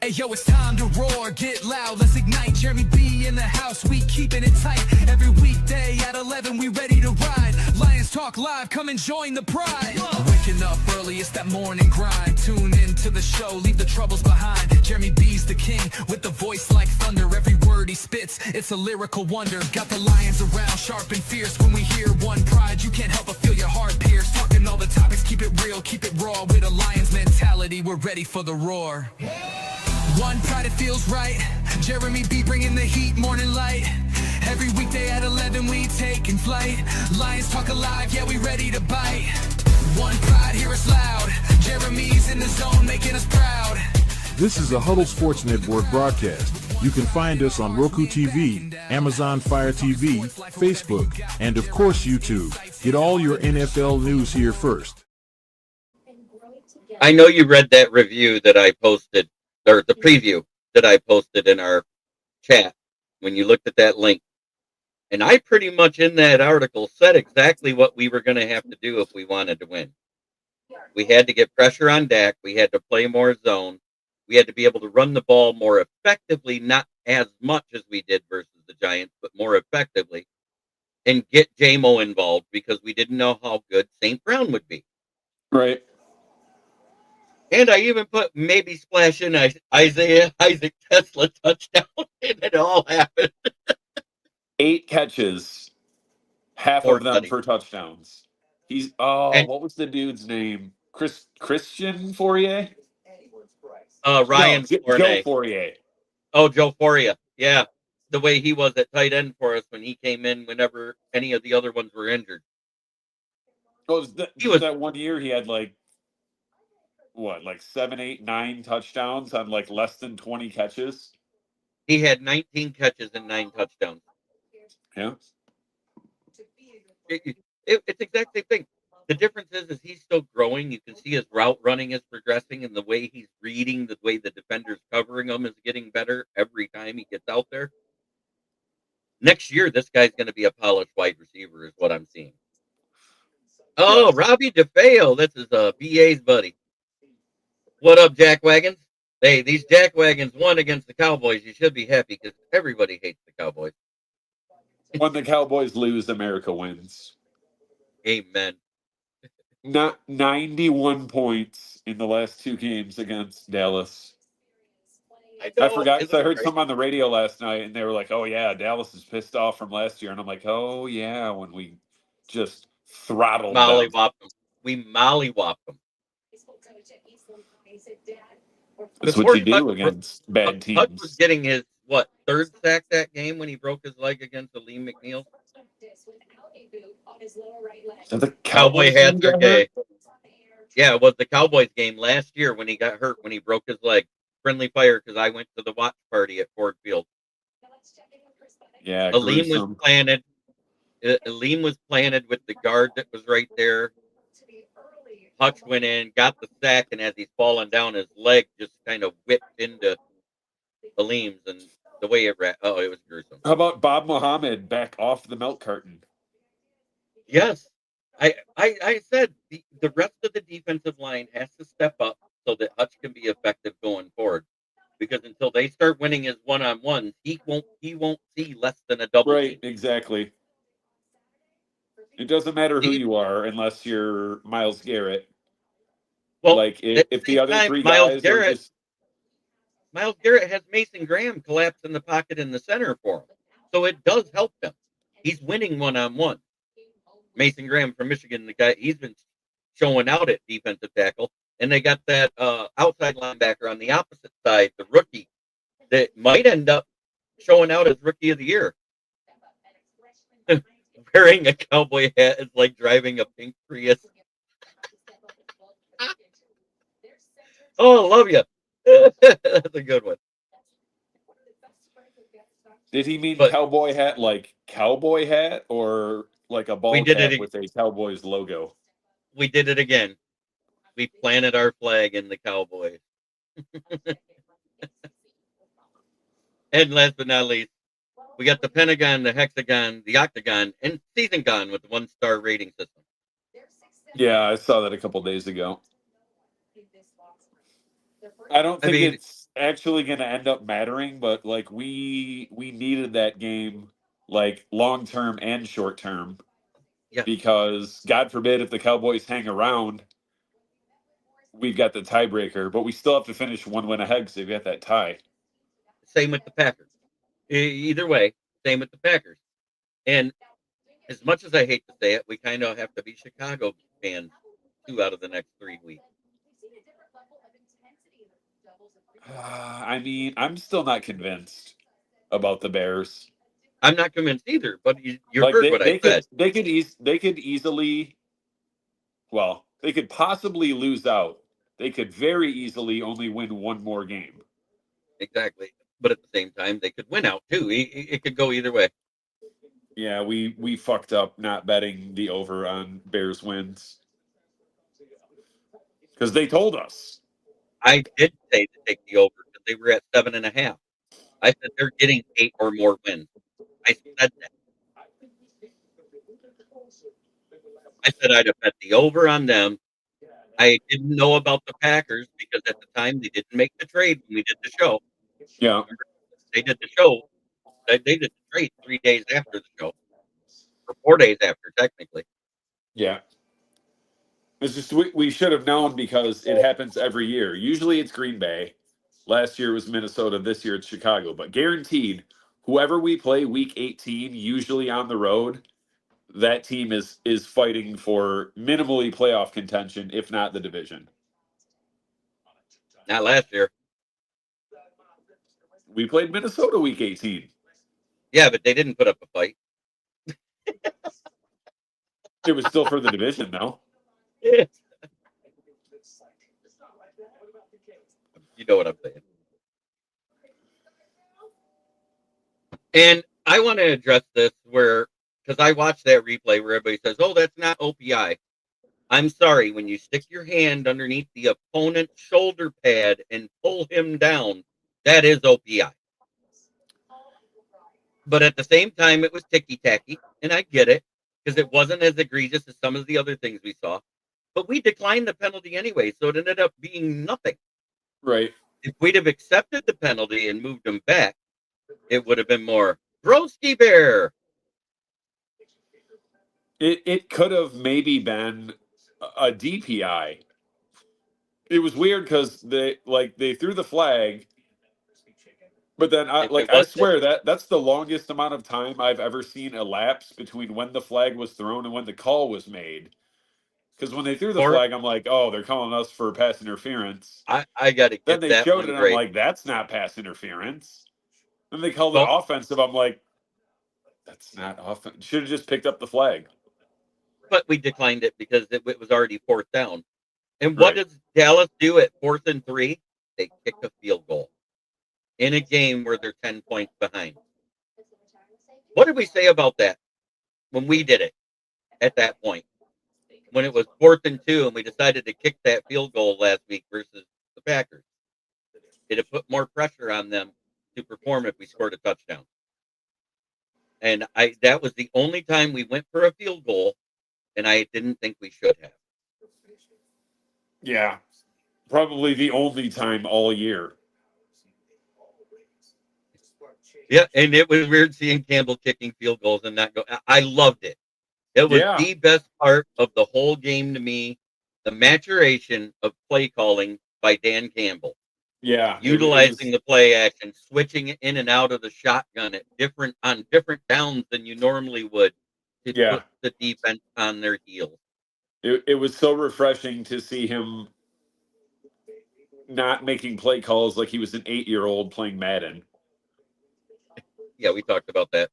Hey yo, it's time to roar, get loud, let's ignite. Jeremy B in the house, we keeping it tight. Every weekday at 11, we ready to ride. Lions Talk Live, come and join the pride. Waking up early, it's that morning grind. Tune in to the show, leave the troubles behind. Jeremy B's the king, with the voice like thunder. Every word he spits, it's a lyrical wonder. Got the lions around, sharp and fierce. When we hear one pride, you can't help but feel your heart pierce. Talking all the topics, keep it real, keep it raw. With a lion's mentality, we're ready for the roar. One pride, it feels right. Jeremy B bringing the heat, morning light. Every weekday at 11, we taking flight. Lions Talk Alive, yeah, we ready to bite. One pride, hear us loud. Jeremy's in the zone, making us proud. This is a Huddle Sports Network broadcast. You can find us on Roku TV, Amazon Fire TV, Facebook, and of course YouTube. Get all your NFL news here first. I know you read that review that I posted, or the preview that I posted in our chat when you looked at that link. And I pretty much in that article said exactly what we were going to have to do if we wanted to win. We had to get pressure on Dak. We had to play more zone. We had to be able to run the ball more effectively, not as much as we did versus the Giants, but more effectively, and get J-Mo involved because we didn't know how good St. Brown would be. Right. And I even put maybe splash in Isaac Tesla touchdown, and it all happened. 8 catches, half Poor of them buddy. for touchdowns. He's And- what was the dude's name? Christian Fourier? Ryan Joe Fournier. Fourier. Oh, Joe Foria. Yeah. The way he was at tight end for us when he came in whenever any of the other ones were injured. Oh, He was- that one year he had like 7, 8, 9 touchdowns on like less than 20 catches. He had 19 catches and 9 touchdowns. Yeah. It's the exact same thing. The difference is he's still growing. You can see his route running is progressing, and the way he's reading, the way the defender's covering him is getting better every time he gets out there. Next year, this guy's going to be a polished wide receiver, is what I'm seeing. Oh, yeah. Robbie DeFeo, this is BA's buddy. What up, Jackwagons? Hey, these Jackwagons won against the Cowboys. You should be happy because everybody hates the Cowboys. When the Cowboys lose, America wins. Amen. Not 91 points in the last 2 games against Dallas. I forgot because I heard some on the radio last night, and they were like, "Oh yeah, Dallas is pissed off from last year," and I'm like, "Oh yeah, when we just throttled them. Them. We mollywopped them." That's what you do against bad teams. Hutch was getting his 3rd sack that game when he broke his leg against Aleem McNeil. So the Cowboy hats are gay. Yeah, it was the Cowboys game last year when he got hurt when he broke his leg. Friendly fire because I went to the watch party at Ford Field. Yeah, Aleem was planted. Aleem was planted with the guard that was right there. Hutch went in, got the sack, and as he's falling down, his leg just kind of whipped into Aleem's, and the way it it was gruesome. How about Bob Muhammad back off the milk carton? Yes. I said the rest of the defensive line has to step up so that Hutch can be effective going forward. Because until they start winning his one-on-ones, he won't see less than a double. Right, exactly. It doesn't matter who you are unless you're Myles Garrett. Well, like if the other 3 guys are just... Myles Garrett has Mason Graham collapse in the pocket in the center for him. So it does help them. He's winning one-on-one. Mason Graham from Michigan, the guy, he's been showing out at defensive tackle. And they got that outside linebacker on the opposite side, the rookie, that might end up showing out as Rookie of the Year. Wearing a cowboy hat is like driving a pink Prius. Oh, I love you. That's a good one. Did he mean cowboy hat like cowboy hat or like a ball cap with a Cowboys logo? We did it again. We planted our flag in the Cowboys. And last but not least, we got the Pentagon, the Hexagon, the Octagon, and Season Gone with the 1-star rating system. Yeah, I saw that a couple days ago. I don't I think mean, it's actually going to end up mattering, but like we needed that game, like long term and short term, yeah, because God forbid if the Cowboys hang around, we've got the tiebreaker, but we still have to finish one win ahead because they've got that tie. same with the Packers. Either way, same with the Packers. And as much as I hate to say it, we kind of have to be Chicago fans 2 out of the next 3 weeks. I mean, I'm still not convinced about the Bears. I'm not convinced either, but you Like heard what I said. they could easily, well, they could possibly lose out. They could very easily only win one more game. Exactly. But at the same time, they could win out too. It could go either way. Yeah, we fucked up not betting the over on Bears wins because they told us. I did say to take the over because they were at 7.5. I said they're getting 8 or more wins. I said that. I said I'd have bet the over on them. I didn't know about the Packers because at the time they didn't make the trade when we did the show. Yeah, They did the show. They did the trade 3 days after the show, or 4 days after, technically. yeah. It's just we should have known because it happens every year. Usually it's Green Bay. Last year was Minnesota. This year it's Chicago. But guaranteed, whoever we play week 18, usually on the road, that team is fighting for minimally playoff contention, if not the division. Not last year. We played Minnesota week 18. Yeah, but they didn't put up a fight. It was still for the division, though. Yeah. You know what I'm saying. And I want to address this because I watched that replay where everybody says, oh, that's not OPI. I'm sorry, when you stick your hand underneath the opponent's shoulder pad and pull him down, that is OPI. But at the same time, it was ticky-tacky, and I get it, because it wasn't as egregious as some of the other things we saw. But we declined the penalty anyway, so it ended up being nothing. Right. If we'd have accepted the penalty and moved him back, it would have been more Broski Bear. It could have maybe been a DPI. It was weird because they threw the flag, but then I swear that's the longest amount of time I've ever seen elapse between when the flag was thrown and when the call was made. Because when they threw the flag, I'm like, oh, they're calling us for pass interference. I got to Then give they that showed one it, and great. I'm like, that's not pass interference. Then they called it offensive. I'm like, that's not offensive. Should have just picked up the flag. But we declined it because it was already 4th down. And what does Dallas do at 4th and 3? They kick a field goal in a game where they're 10 points behind. What did we say about that when we did it at that point? When it was 4th and 2 and we decided to kick that field goal last week versus the Packers. It'd put more pressure on them to perform if we scored a touchdown. And that was the only time we went for a field goal, and I didn't think we should have. Yeah. Probably the only time all year. Yeah, and it was weird seeing Campbell kicking field goals and not go. I loved it. It was the best part of the whole game to me, the maturation of play calling by Dan Campbell. Yeah. Utilizing the play action, switching it in and out of the shotgun on different downs than you normally would to put the defense on their heels. It was so refreshing to see him not making play calls like he was an 8-year-old playing Madden. Yeah, we talked about that.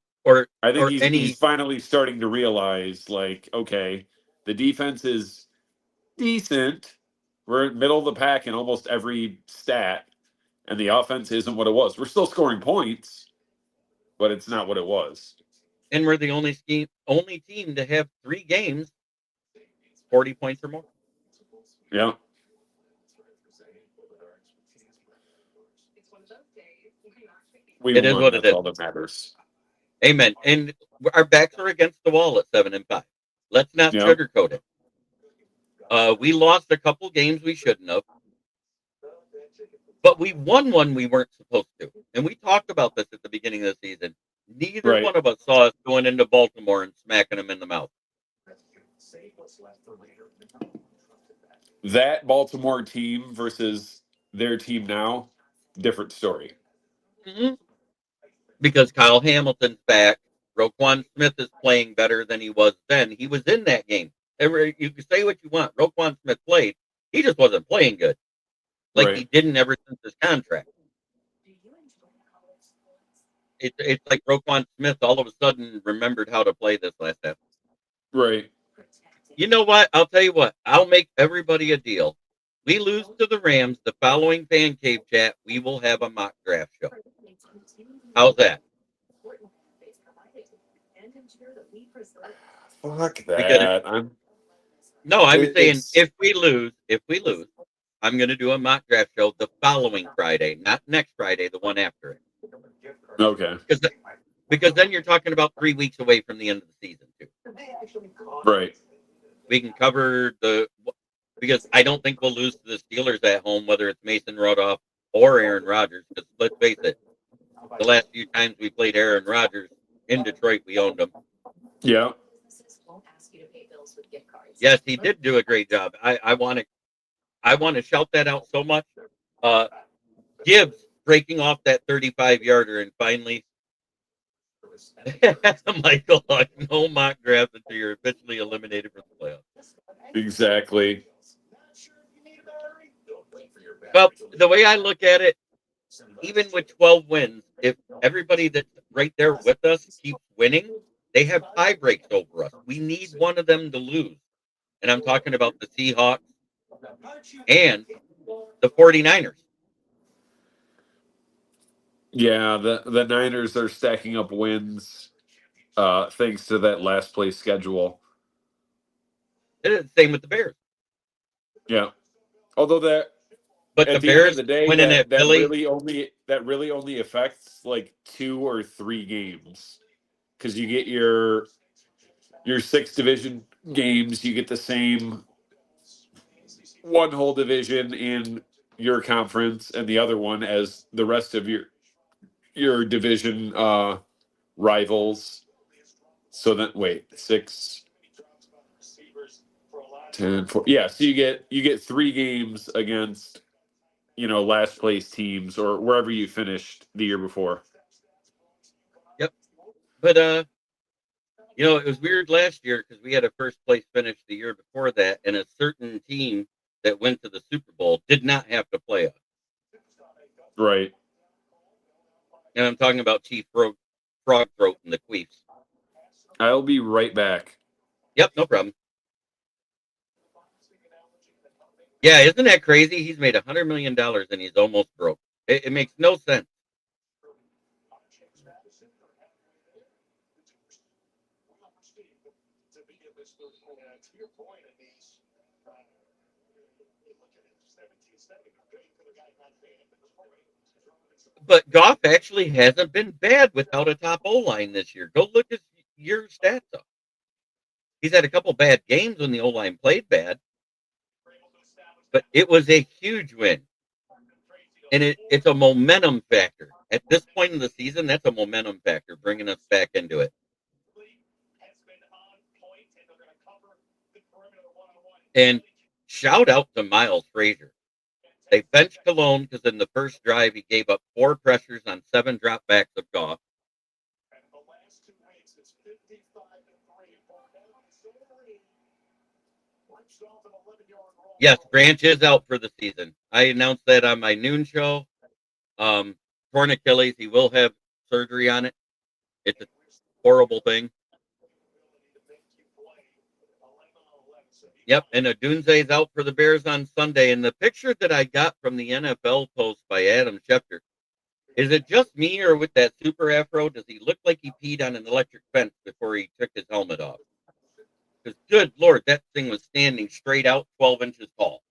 I think he's finally starting to realize, like, okay, the defense is decent. We're in middle of the pack in almost every stat, and the offense isn't what it was. We're still scoring points, but it's not what it was. And we're the only team to have 3 games, 40 points or more. Yeah. It is what it is. All that matters. Amen. And our backs are against the wall at 7 and 5. Let's not sugarcoat it. We lost a couple games we shouldn't have. But we won one we weren't supposed to. And we talked about this at the beginning of the season. Neither Right. one of us saw us going into Baltimore and smacking them in the mouth. That Baltimore team versus their team now, different story. Mm-hmm. Because Kyle Hamilton's back. Roquan Smith is playing better than he was then. He was in that game. You can say what you want. Roquan Smith played. He just wasn't playing good. Like Right. he didn't ever since his contract. It's like Roquan Smith all of a sudden remembered how to play this last half. Right. You know what? I'll tell you what. I'll make everybody a deal. We lose to the Rams, the following fan cave chat, we will have a mock draft show. How's that? Fuck Because that. I'm saying It's if we lose, I'm going to do a mock draft show the following Friday, not next Friday, the one after it. okay. Because then you're talking about 3 weeks away from the end of the season too. Right. We can cover because I don't think we'll lose to the Steelers at home, whether it's Mason Rudolph or Aaron Rodgers. Because let's face it, the last few times we played Aaron Rodgers in Detroit, we owned him. Yeah. Yes, he did do a great job. I want to shout that out so much. Gibbs breaking off that 35-yarder and finally Michael, no mock draft until you're officially eliminated from the playoffs. Exactly. Well, the way I look at it, even with 12 wins, if everybody that's right there with us keeps winning, they have tie breaks over us. We need one of them to lose. And I'm talking about the Seahawks and the 49ers. Yeah, the Niners are stacking up wins thanks to that last place schedule. It's the same with the Bears. Yeah. Although But at the the end of Bears the day, winning at that Philly, really only affects like 2 or 3 games. Because you get your 6 division games, you get the same one whole division in your conference and the other one as the rest of your division rivals. So then, wait, 6, 10, 4. Yeah, so you get 3 games against last place teams or wherever you finished the year before. Yep. But it was weird last year because we had a first place finish the year before that, and a certain team that went to the Super Bowl did not have to play us. Right. And I'm talking about Chief Frog Throat and the Queefs. I'll be right back. Yep, no problem. Yeah, isn't that crazy? He's made $100 million and he's almost broke. It makes no sense. But Goff actually hasn't been bad without a top O-line this year. Go look at your stats up. He's had a couple bad games when the O-line played bad. But it was a huge win. And it's a momentum factor. At this point in the season, that's a momentum factor, bringing us back into it. And shout out to Myles Frazier. They benched Cologne because in the first drive, he gave up 4 pressures on 7 dropbacks of Goff. Yes, Branch is out for the season. I announced that on my noon show. Torn Achilles. He will have surgery on it. It's a horrible thing. Yep, and Odunze's out for the Bears on Sunday. And the picture that I got from the NFL post by Adam Schefter, is it just me or with that super afro, does he look like he peed on an electric fence before he took his helmet off? Because, good Lord, that thing was standing straight out 12 inches tall.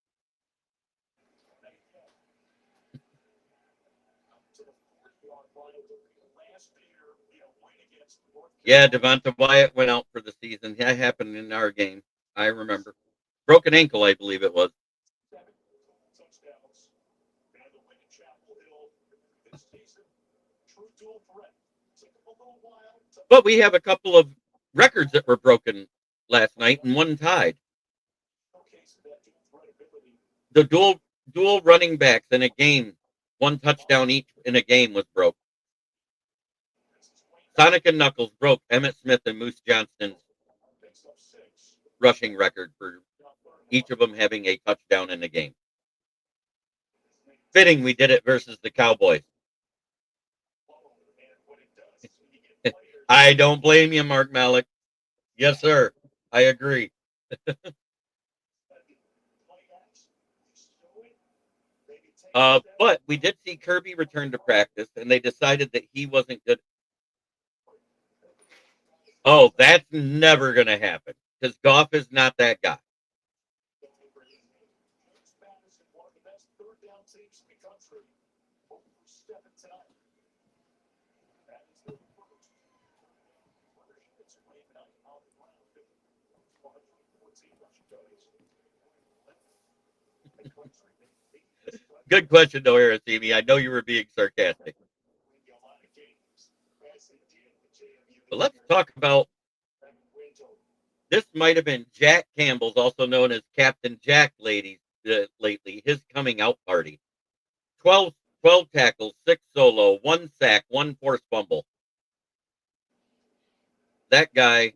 Yeah, Devonta Wyatt went out for the season. That happened in our game. I remember. Broken ankle, I believe it was. But we have a couple of records that were broken last night and one tied. The dual running backs in a game, one touchdown each in a game was broke. Sonic and Knuckles broke Emmett Smith and Moose Johnston's rushing record for each of them having a touchdown in a game. Fitting we did it versus the Cowboys. I don't blame you, Mark Malik. Yes, sir. I agree. But we did see Kirby return to practice, and they decided that he wasn't good. Oh, that's never going to happen because Goff is not that guy. Good question, though, Aracimi. I know you were being sarcastic. But let's talk about this. Might have been Jack Campbell's, also known as Captain Jack, lately, his coming out party. 12 tackles, 6 solo, 1 sack, 1 forced fumble. That guy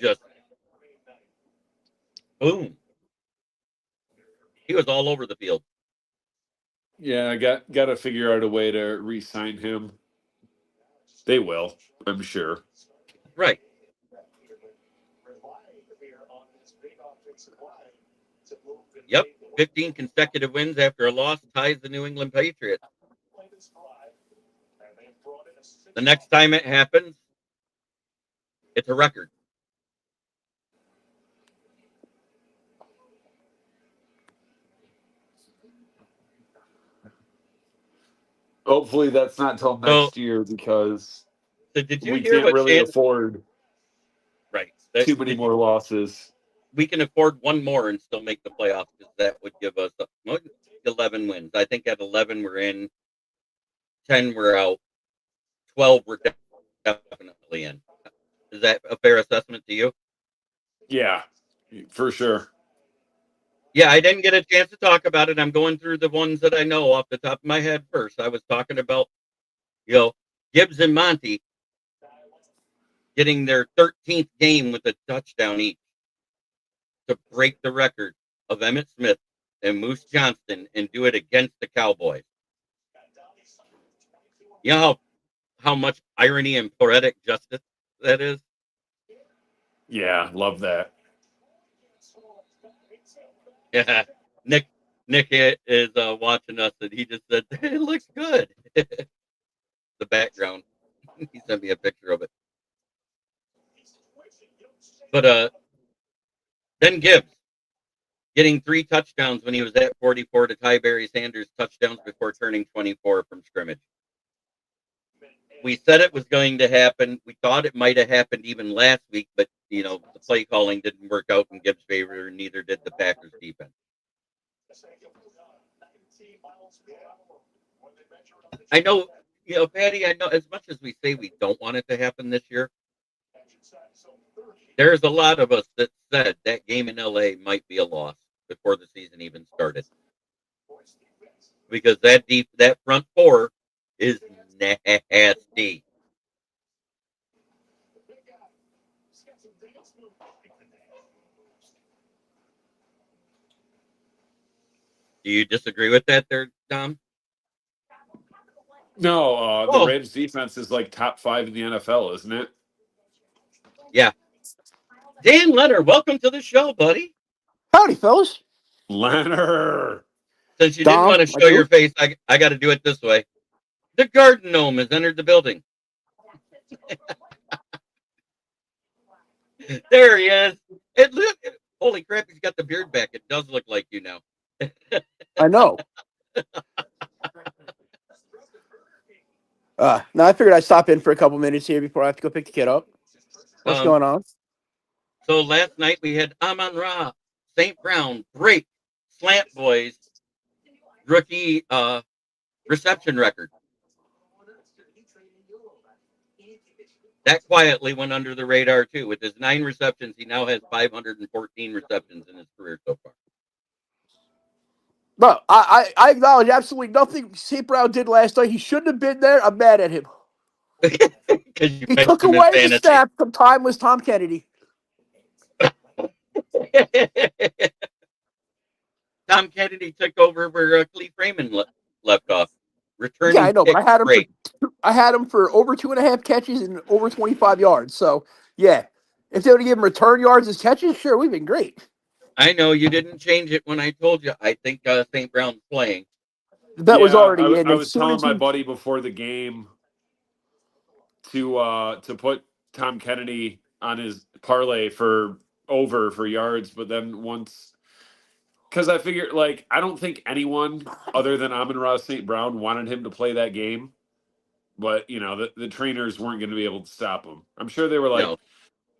just boom. He was all over the field. Yeah, I got to figure out a way to re-sign him. They will, I'm sure. Right. Yep. 15 consecutive wins after a loss ties the New England Patriots. The next time it happens, it's a record. Hopefully that's not till next year because did you we hear can't really afford too many more losses. We can afford one more and still make the playoffs because that would give us 11 wins. I think at 11 we're in, 10 we're out, 12 we're definitely in. Is that a fair assessment to you? Yeah, for sure. Yeah, I didn't get a chance to talk about it. I'm going through the ones that I know off the top of my head first. I was talking about, Gibbs and Monty getting their 13th game with a touchdown each to break the record of Emmett Smith and Moose Johnston and do it against the Cowboys. You know how much irony and poetic justice that is? Yeah, love that. Yeah, Nick is watching us, and he just said it looks good. The background, he sent me a picture of it. But then Gibbs getting 3 touchdowns when he was at 44 to tie Barry Sanders' touchdowns before turning 24 from scrimmage. We said it was going to happen. We thought it might have happened even last week, but the play calling didn't work out in Gibbs' favor, and neither did the Packers defense. I know, Patty, I know as much as we say we don't want it to happen this year, there's a lot of us that said that game in LA might be a loss before the season even started. Because that front four is nasty. Do you disagree with that there, Tom? No, the Rams defense is like top 5 in the NFL, isn't it? Yeah. Dan Leonard, welcome to the show, buddy. Howdy, fellas. Leonard. Since you didn't want to show your face, I got to do it this way. The garden gnome has entered the building. There he is. Holy crap, he's got the beard back. It does look like you now. I know. Now I figured I'd stop in for a couple minutes here before I have to go pick the kid up. What's going on? So last night we had Amon-Ra, St. Brown, break, Slant boys rookie reception record. That quietly went under the radar too. With his 9 receptions, he now has 514 receptions in his career so far. No, I acknowledge absolutely nothing St. Brown did last night. He shouldn't have been there. I'm mad at him. He took away the snap from timeless Tom Kennedy. Tom Kennedy took over where Cleve Raymond left off. Returning yeah, I know, but I had him for over 2.5 catches and over 25 yards. So, yeah, if they would have given him return yards as catches, sure, we've been great. I know you didn't change it when I told you. I think St. Brown's playing. The bet was already in. I was telling my buddy before the game to put Tom Kennedy on his parlay for yards, but then once, because I figured, like, I don't think anyone other than Amon-Ra St. Brown wanted him to play that game, but you know the trainers weren't going to be able to stop him. I'm sure they were like, no.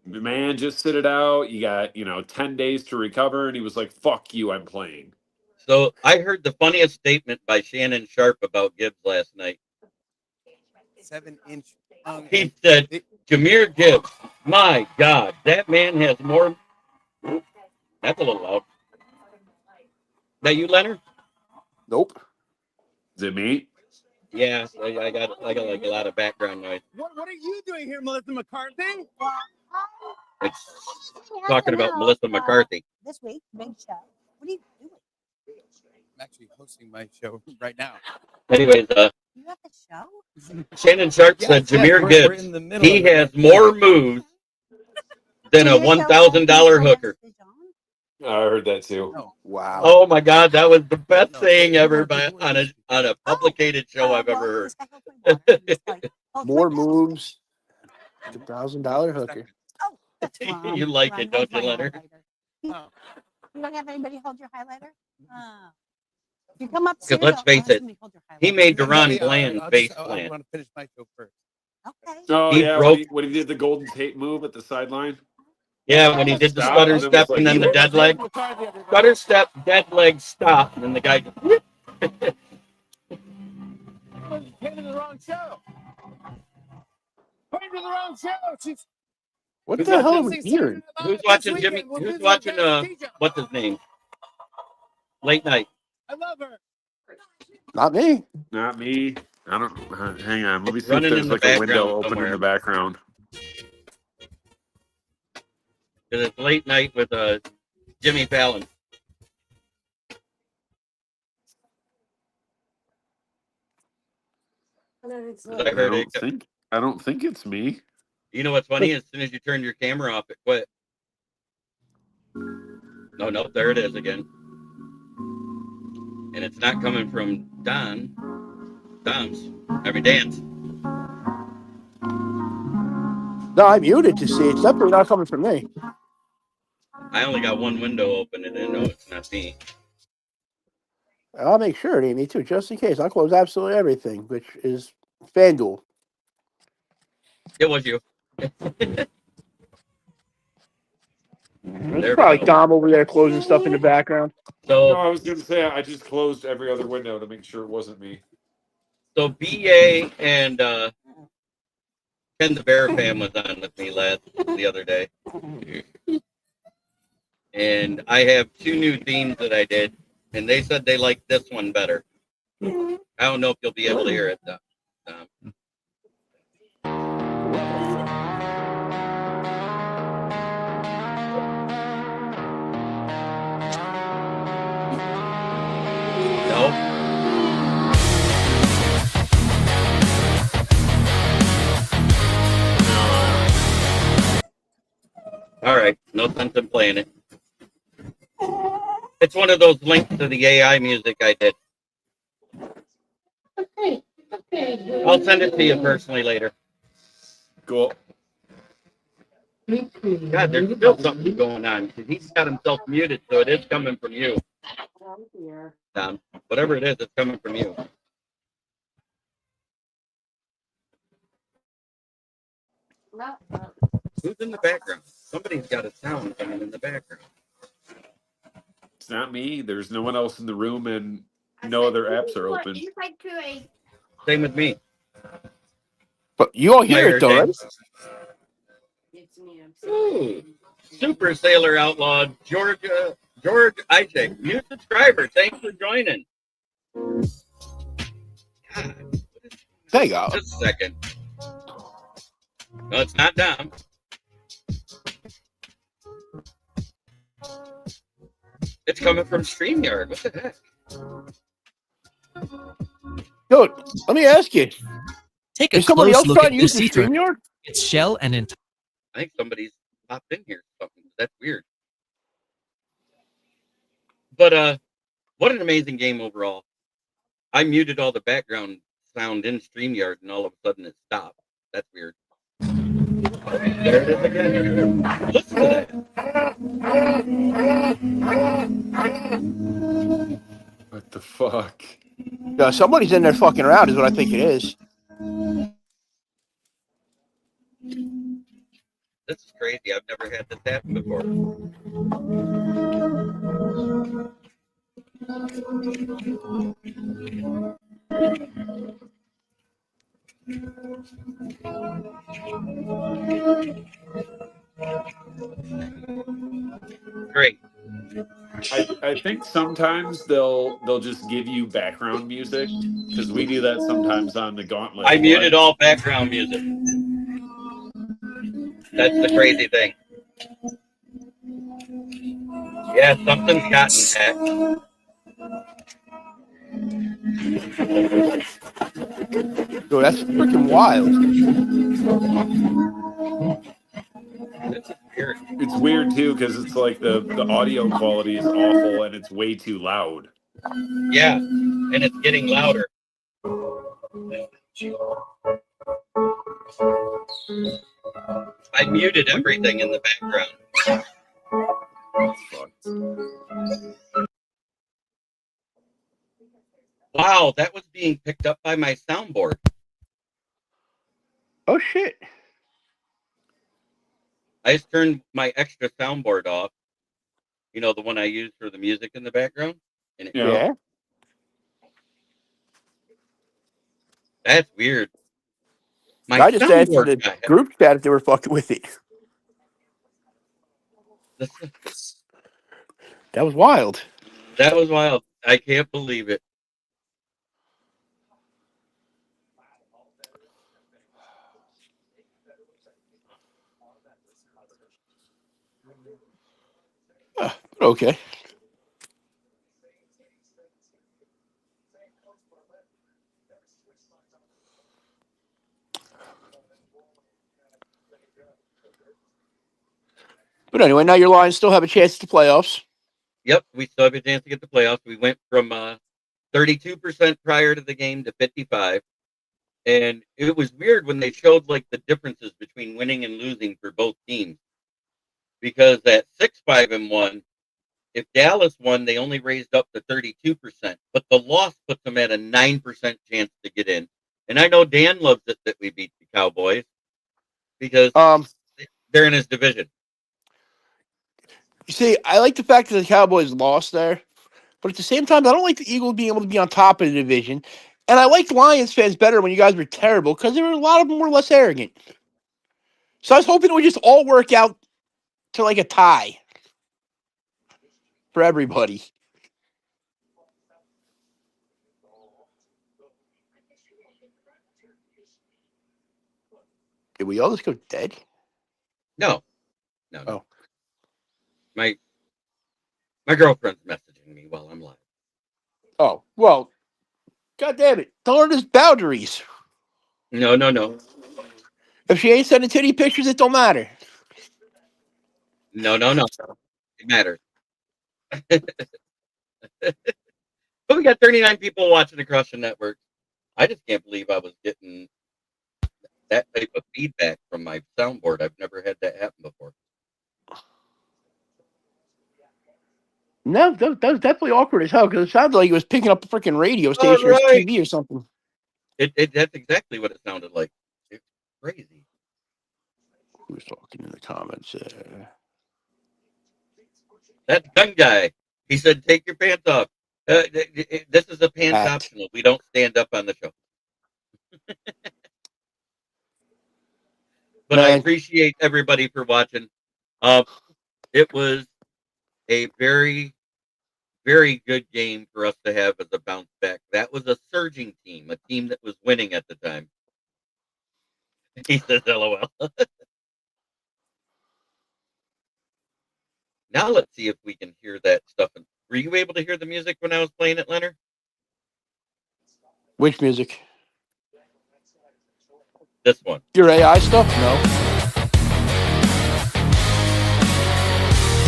Man, just sit it out. You got 10 days to recover, and he was like, "Fuck you, I'm playing." So I heard the funniest statement by Shannon Sharp about Gibbs last night. 7-inch. He said, Jahmyr Gibbs, my God, that man has more. That's a little loud. That you, Leonard? Nope. Is it me? Yeah, I got like a lot of background noise. What are you doing here, Melissa McCarthy? It's talking about Melissa McCarthy. This week, big show. What are you doing? I'm actually hosting my show right now. Anyways, You have the show? Shannon Sharp said Jahmyr Gibbs, he has more moves than a $1,000 hooker. I heard that too. Oh, wow. Oh my God, that was the best saying ever on a publicated show I've ever heard. More moves. $1,000 hooker. Oh, that's wrong. You like it, don't you, Leonard? You don't have anybody hold your highlighter? You come up. Because let's face it, he made Deron Bland face I plant. want to finish my show first. Okay. Oh He yeah, broke- when he did the golden tape move at the sideline. Yeah, when he did the stutter step and then the dead leg. Stutter step, dead leg, stop, and then the guy. Came to the wrong show. Came to the wrong show. She's What the hell are we hearing? Who's watching Jimmy? Who's watching? What's his name? Late night. I love her. Not me. Not me. I don't. Hang on. Let me see Running if in there's the like a window background open somewhere. in the background. Because it's late night with Jimmy Fallon. I heard it. I don't think it's me. You know what's funny? As soon as you turn your camera off, it quit. No, there it is again. And it's not coming from Dan's. No, I muted to see it. It's definitely not coming from me. I only got one window open and I know it's not me. I'll make sure it ain't me too, just in case. I'll close absolutely everything, which is FanDuel. It was you. There's probably Dom over there closing stuff in the background. No, So, I was going to say I just closed every other window to make sure it wasn't me. so BA and Ken the Bear fan was on with me the other day. And I have 2 new themes that I did, and they said they liked this one better. I don't know if you'll be able to hear it, though. No. All right, no sense in playing it. It's one of those links to the AI music I did. Okay. I'll send it to you personally later. Cool. God, there's still something going on. He's got himself muted, so it is coming from you. Tom, whatever it is, it's coming from you. Who's in the background? Somebody's got a sound coming in the background. It's not me. There's no one else in the room, and no other apps are open. Same with me. But you all hear Player it, though, right? Ooh, Super Sailor Outlaw, George Isaac, new subscriber. Thanks for joining. God, There you go. just a second. No, it's not down. It's coming from StreamYard. What the heck? Dude, let me ask you. Take a Is somebody close else look trying at to use this the sea turtle. StreamYard? Its shell and entire. I think somebody's popped in here. Something. That's weird. But what an amazing game overall. I muted all the background sound in StreamYard, and all of a sudden it stopped. That's weird. There it is again. Listen to that. What the fuck? Yeah, somebody's in there fucking around is what I think it is. This is crazy. I've never had this happen before. Great. I think sometimes they'll just give you background music because we do that sometimes on the Gauntlet. I muted all background music. That's the crazy thing. Yeah, something's gotten hacked. Dude, that's freaking wild. This is weird. It's weird too because it's like the audio quality is awful and it's way too loud. Yeah, and it's getting louder. I muted everything in the background. Wow, that was being picked up by my soundboard. Oh, shit. I just turned my extra soundboard off. You know, the one I use for the music in the background? And Yeah. That's weird. My I just asked for soundboard the got group chat if they were fucking with it. That was wild. That was wild. I can't believe it. Okay. But anyway, now your Lions still have a chance at the playoffs. Yep, we still have a chance to get the playoffs. We went from 32% prior to the game to 55%. And it was weird when they showed like the differences between winning and losing for both teams. Because at 6-5-1, if Dallas won, they only raised up to 32%. But the loss puts them at a 9% chance to get in. And I know Dan loves it that we beat the Cowboys because they're in his division. You see, I like the fact that the Cowboys lost there. But at the same time, I don't like the Eagles being able to be on top of the division. And I liked Lions fans better when you guys were terrible because there were a lot of them were less arrogant. So I was hoping it would just all work out to like a tie for everybody. Did we all just go dead? No. Oh. My girlfriend's messaging me while I'm live. Oh, well, God damn it. Tell her there's boundaries. No. If she ain't sending titty pictures, it don't matter. No. It matters. But we got 39 people watching across the network. I just can't believe I was getting that type of feedback from my soundboard. I've never had that happen before. No, that was definitely awkward as hell because it sounded like it was picking up a freaking radio station or TV or something. That's exactly what it sounded like. It's crazy. Who's talking in the comments? That gun guy. He said, "Take your pants off." This is a pants Fact. optional. We don't stand up on the show. But I Man. appreciate everybody for watching. It was a very, very good game for us to have as a bounce back. That was a surging team, a team that was winning at the time. He says, LOL. Now let's see if we can hear that stuff. Were you able to hear the music when I was playing it, Leonard? Which music? This one. Your AI stuff? No.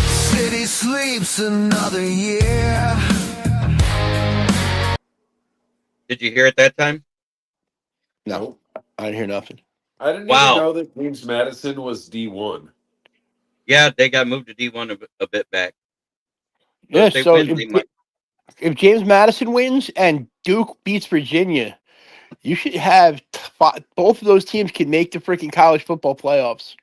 City sleeps another year. Did you hear it that time? No. I didn't hear nothing. I didn't Wow. even know that James Madison was D1. Yeah, they got moved to D1 a bit back. So Yeah, if they so win, they might. if James Madison wins and Duke beats Virginia, you should have both of those teams can make the freaking college football playoffs.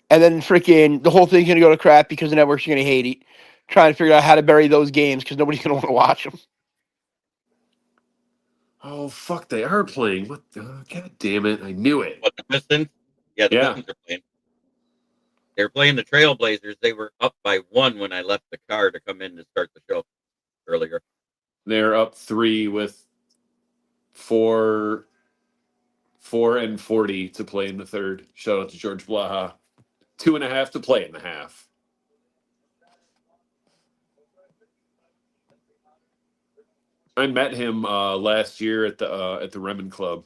And then freaking the whole thing's going to go to crap because the networks are going to hate it, trying to figure out how to bury those games because nobody's going to want to watch them. Oh, fuck, they are playing. What the? God damn it. I knew it. What, the Pistons? Yeah, the Pistons are playing. They're playing the Trailblazers. They were up by 1 when I left the car to come in to start the show earlier. They're up 3 with 4 and 40 to play in the third. Shout out to George Blaha. 2.5 to play in the half. I met him last year at the Remen Club.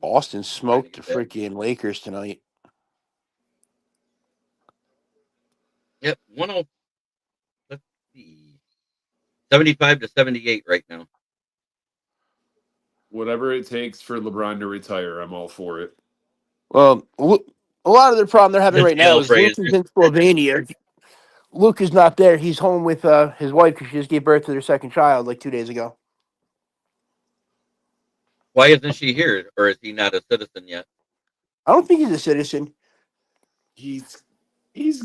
Boston smoked the freaking Lakers tonight. Yep, 10. Let's see, 75-78 right now. Whatever it takes for LeBron to retire, I'm all for it. Well, a lot of the problem they're having right now is Luke is Trailblazers. in Slovenia. Luke is not there. He's home with his wife because she just gave birth to their second child like 2 days ago. Why isn't she here, or is he not a citizen yet? I don't think he's a citizen. He's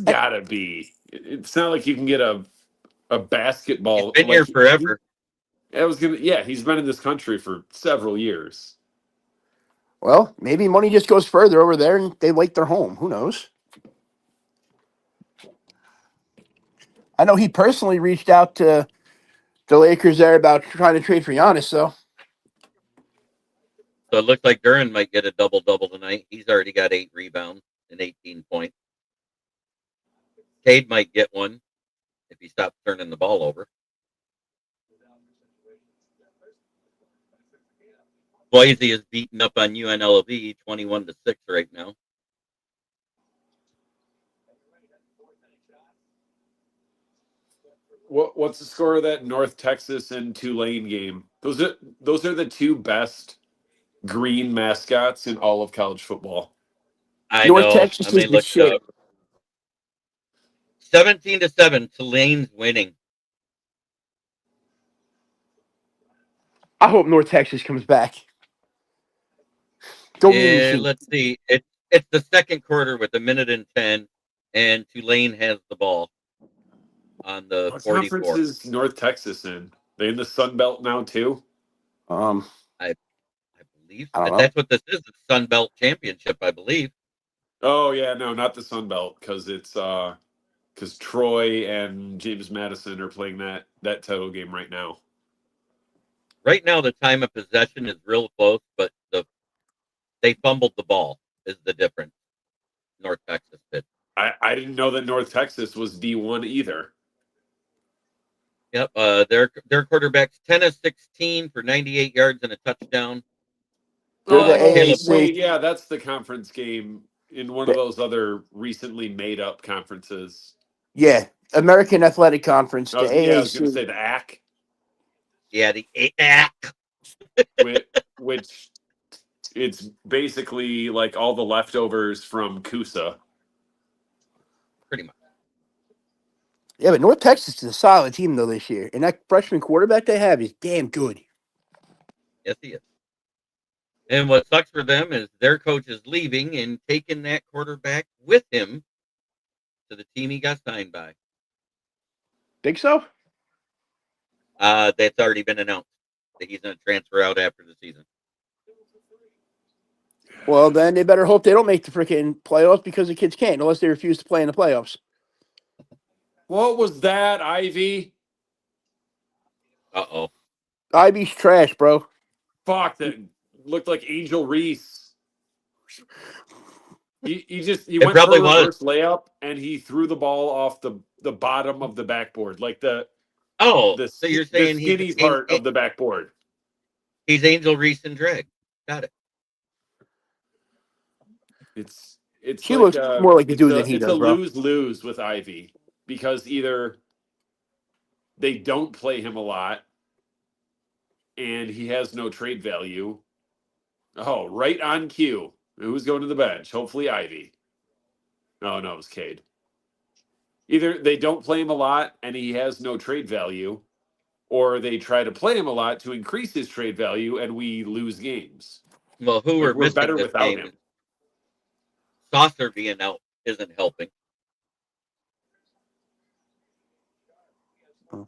gotta be. It's not like you can get a basketball. He's been here forever. He's been in this country for several years. Well, maybe money just goes further over there and they like their home. Who knows? I know he personally reached out to the Lakers there about trying to trade for Giannis, so. So it looks like Duran might get a double-double tonight. He's already got 8 rebounds and 18 points. Cade might get one if he stops turning the ball over. Boise is beating up on UNLV 21-6 right now. What's the score of that North Texas and Tulane game? Those are the 2 best green mascots in all of college football. I North know. Texas is the shit. 17-7, Tulane's winning. I hope North Texas comes back. Let's see. It's the second quarter with 1:10, and Tulane has the ball on the What 44. conference is North Texas in? They in the Sun Belt now too? I believe I don't know. that's what this is. It's Sun Belt Championship, I believe. Oh yeah, no, not the Sun Belt because it's because Troy and James Madison are playing that title game right now. Right now, the time of possession is real close, but they fumbled the ball is the difference. North Texas did. I didn't know that North Texas was D1 either. Yep. Their quarterback's 10 of 16 for 98 yards and a touchdown. Wait, yeah, that's the conference game in one of those other recently made up conferences. Yeah, American Athletic Conference. I was going to say the AC. Yeah, the AC. which it's basically like all the leftovers from Coosa. Pretty much. Yeah, but North Texas is a solid team though this year, and that freshman quarterback they have is damn good. Yes, he is. And what sucks for them is their coach is leaving and taking that quarterback with him to the team he got signed by. Think so? That's already been announced that he's going to transfer out after the season. Well, then they better hope they don't make the freaking playoffs because the kids can't unless they refuse to play in the playoffs. What was that, Ivy? Uh-oh. Ivy's trash, bro. Fuck, that looked like Angel Reese. He It went for probably a was. reverse layup and he threw the ball off the bottom of the backboard, like the So you're saying skinny part of the backboard. he's Angel Reese and drag. Got it. It's She like looks more like a dude than he it's a does, bro. lose-lose with Ivy because either they don't play him a lot and he has no trade value. Oh, right on cue. Who's going to the bench? Hopefully Ivy. Oh, no, it was Cade. Either they don't play him a lot and he has no trade value, or they try to play him a lot to increase his trade value and we lose games. Well, who Like, we're we're missing better this without game him. is Saucer being out isn't helping.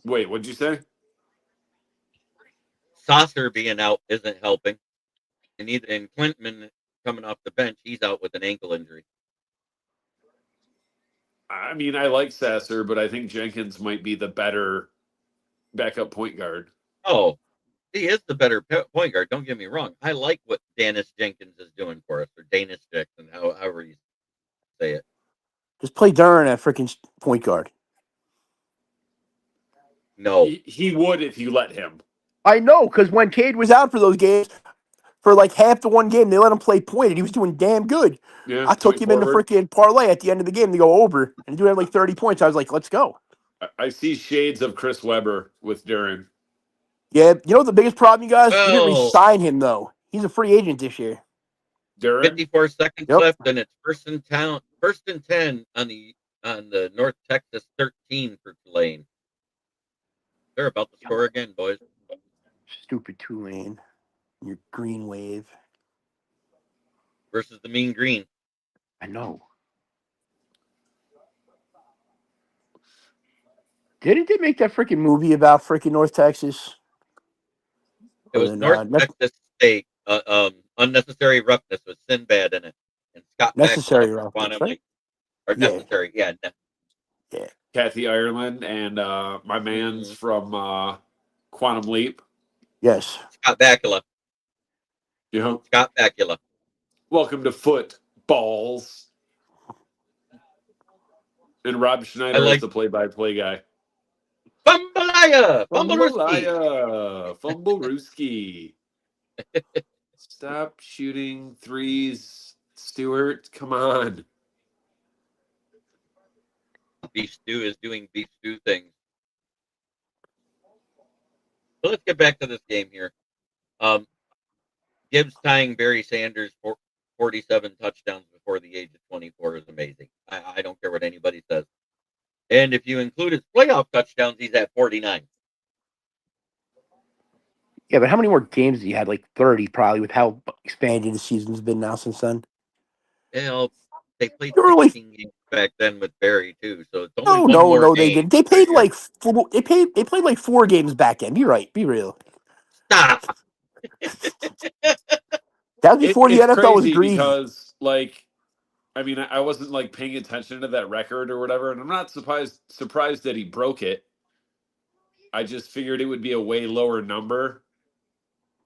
Wait, what'd you say? Saucer being out isn't helping. And Quintman coming off the bench, he's out with an ankle injury. I mean, I like Sasser, but I think Jenkins might be the better backup point guard. Oh, he is the better point guard. Don't get me wrong. I like what Danis Jenkins is doing for us, or Danis Jackson, however you say it. Just play Duran at freaking point guard. No. He would if you let him. I know, because when Cade was out for those games, for like half the one game, they let him play point, and he was doing damn good. Yeah, I took him in the freaking parlay at the end of the game to go over, and he doing like 30 points. I was like, let's go. I see shades of Chris Webber with Duran. Yeah, you know the biggest problem, you guys? We didn't Well, re-sign him, though. He's a free agent this year. Duran? 54 seconds Yep. left, and it's first and 10 on the North Texas 13 for Tulane. They're about to score again, boys. Stupid Tulane. Your green wave. Versus the Mean Green. I know. Didn't they make that freaking movie about freaking North Texas? It was North Texas State. Unnecessary Roughness with Sinbad in it, and Scott Necessary Roughness, Roughness, right? or Yeah. Necessary, yeah. Yeah. Kathy Ireland and my man's from Quantum Leap. Yes. Scott Bakula. You know, Scott Bakula. welcome to Footballs. And Rob Schneider is the play-by-play guy. Bumbalaya! Bumbalaya! Fumblerooski. Stop shooting threes, Stewart. Come on. Beef Stew is doing Beef Stew things. So let's get back to this game here. Gibbs tying Barry Sanders for 47 touchdowns before the age of 24 is amazing. I don't care what anybody says. And if you include his playoff touchdowns, he's at 49. Yeah, but how many more games has he had? Like 30, probably, with how expanded the season's been now since then. You know, they played Really? 16 games back then with Barry too, so it's only one No, more they game. didn't. They played like they played like 4 games back then. Be right. Be real. Stop. That was before the It's NFL was crazy greedy. because, like, I mean, I wasn't like paying attention to that record or whatever, and I'm not surprised that he broke it. I just figured it would be a way lower number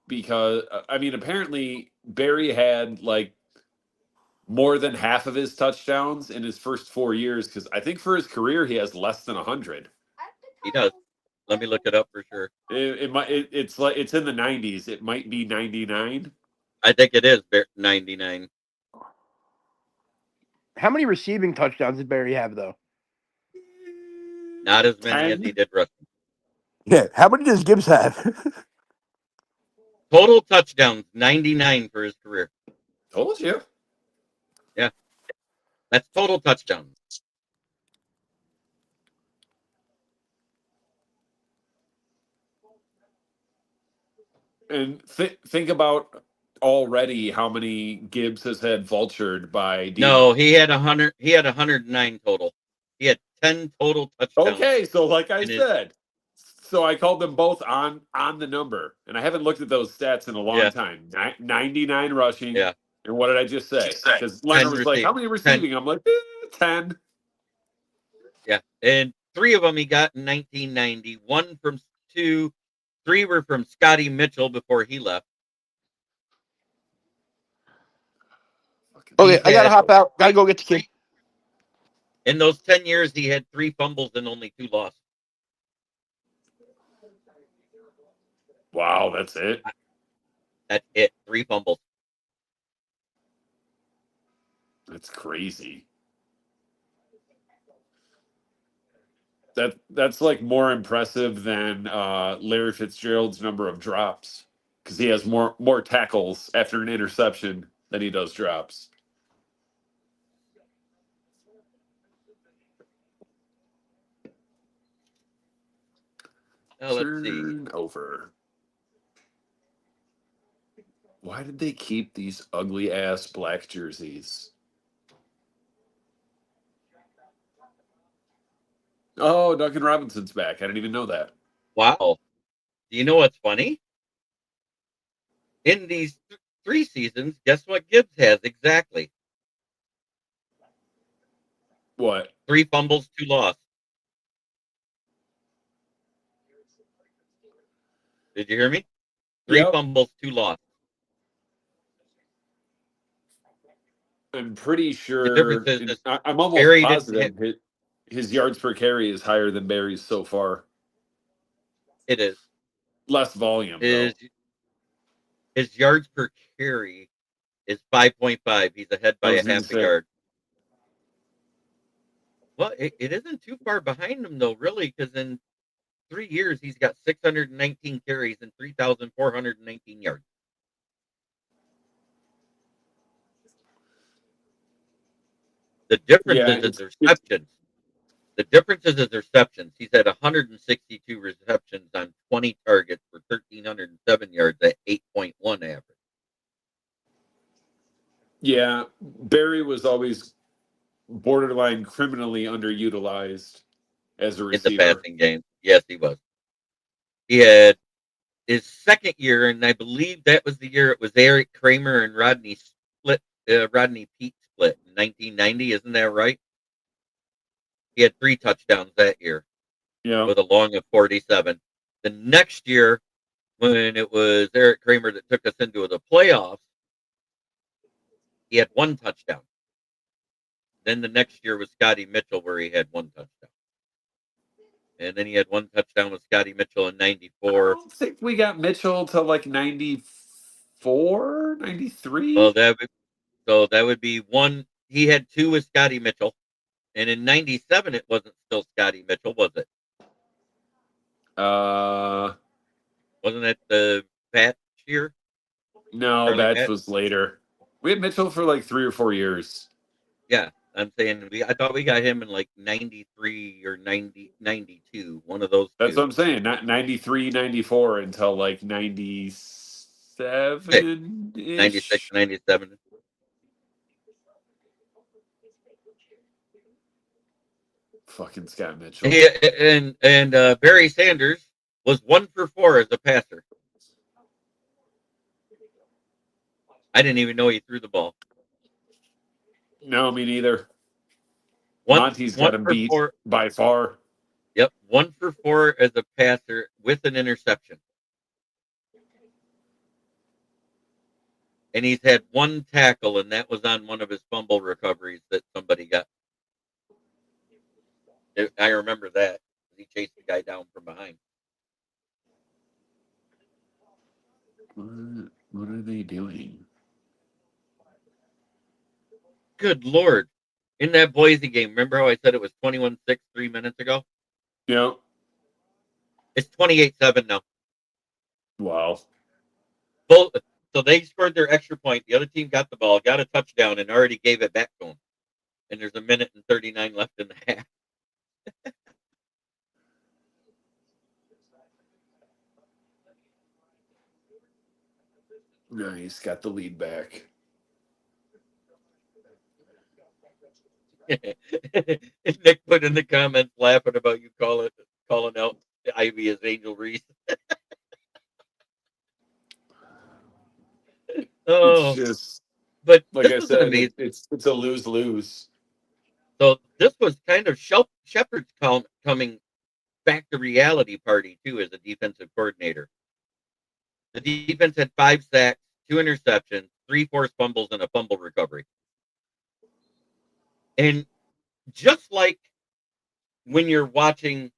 because, I mean, apparently Barry had like more than half of his touchdowns in his first 4 years because I think for his career he has less than 100. He does. Let me look it up for sure. It's like it's in the 90s. It might be 99. I think it is 99. How many receiving touchdowns did Barry have, though? Not as many 10? as he did rushing. Yeah. How many does Gibbs have? Total touchdowns, 99 for his career. Told you. Yeah. That's total touchdowns. And think about already how many Gibbs has had vultured by Debo. No, he had 100. He had 109 total. He had 10 total touchdowns. Okay, so like I in his- said, so I called them both on the number, and I haven't looked at those stats in a long Yeah. time. 99 rushing. Yeah. And what did I just say? Because Leonard was like, "How many 10. receiving?" I'm like, 10. Yeah, and 3 of them he got in 1990. 1 from 3 were from Scotty Mitchell before he left. Okay, I gotta hop out. Gotta go get the kid. In those 10 years, he had 3 fumbles and only 2 losses. Wow, that's it. That's it. 3 fumbles. That's crazy. That's like more impressive than Larry Fitzgerald's number of drops, because he has more tackles after an interception than he does drops. Let's see. Over. Why did they keep these ugly ass black jerseys? Oh, Duncan Robinson's back. I didn't even know that. Wow. Do you know what's funny? In these 3 seasons, guess what Gibbs has exactly? What? 3 fumbles, 2 losses. Did you hear me? 3 fumbles, 2 losses. I'm pretty sure. The difference is I'm almost Barry positive his yards per carry is higher than Barry's so far. It is. Less volume, though. His yards per carry is 5.5. He's ahead by a half a yard. Well, it isn't too far behind him, though, really, because in 3 years, he's got 619 carries and 3,419 yards. The difference is his receptions. The difference is his receptions. He's had 162 receptions on 20 targets for 1,307 yards at 8.1 average. Yeah, Barry was always borderline criminally underutilized as a receiver. In the passing game. Yes, he was. He had his second year, and I believe that was the year it was Eric Kramer and Rodney Peete split in 1990. Isn't that right? He had 3 touchdowns that year. Yeah. With a long of 47. The next year, when it was Eric Kramer that took us into the playoffs, he had 1 touchdown. Then the next year was Scotty Mitchell, where he had 1 touchdown. And then he had 1 touchdown with Scotty Mitchell in 94. I don't think we got Mitchell to like 94, 93. Well, that would be 1. He had 2 with Scotty Mitchell. And in 97, it wasn't still Scotty Mitchell, was it? Wasn't it the Pat year? No, Batch was later. We had Mitchell for like 3 or 4 years. Yeah, I'm saying I thought we got him in like 93 or 92, one of those. That's what I'm saying. Not 93, 94 until like 97. 96, 97. Fucking Scott Mitchell. Yeah, and Barry Sanders was 1 for 4 as a passer. I didn't even know he threw the ball. No, me neither. Monty's got him beat by far. Yep, 1 for 4 as a passer with an interception. And he's had 1 tackle, and that was on one of his fumble recoveries that somebody got. I remember that. He chased the guy down from behind. What are they doing? Good Lord. In that Boise game, remember how I said it was 21-6 3 minutes ago? Yeah. It's 28-7 now. Wow. So they scored their extra point. The other team got the ball, got a touchdown, and already gave it back to them. And there's 1:39 left in the half. Nice, got the lead back. Nick put in the comments laughing about you calling out Ivy as Angel Reese. It's Oh, just but like this I was an said, amazing. it's a lose-lose. So this was kind of Shepard's coming back to reality party too as a defensive coordinator. The defense had 5 sacks, 2 interceptions, 3 forced fumbles, and a fumble recovery. And just like when you're watching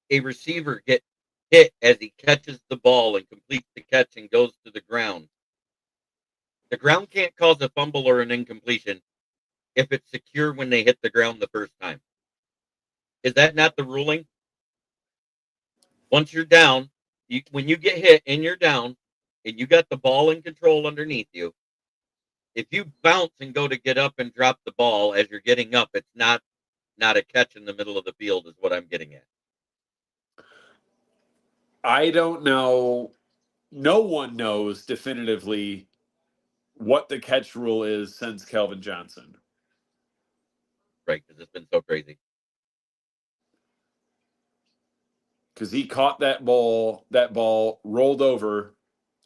a receiver get hit as he catches the ball and completes the catch and goes to the ground can't cause a fumble or an incompletion if it's secure when they hit the ground the first time. Is that not the ruling? Once you're down, when you get hit and you're down and you got the ball in control underneath you, if you bounce and go to get up and drop the ball as you're getting up, it's not a catch in the middle of the field is what I'm getting at. I don't know. No one knows definitively what the catch rule is since Calvin Johnson. Right, because it's been so crazy. Because he caught that ball rolled over,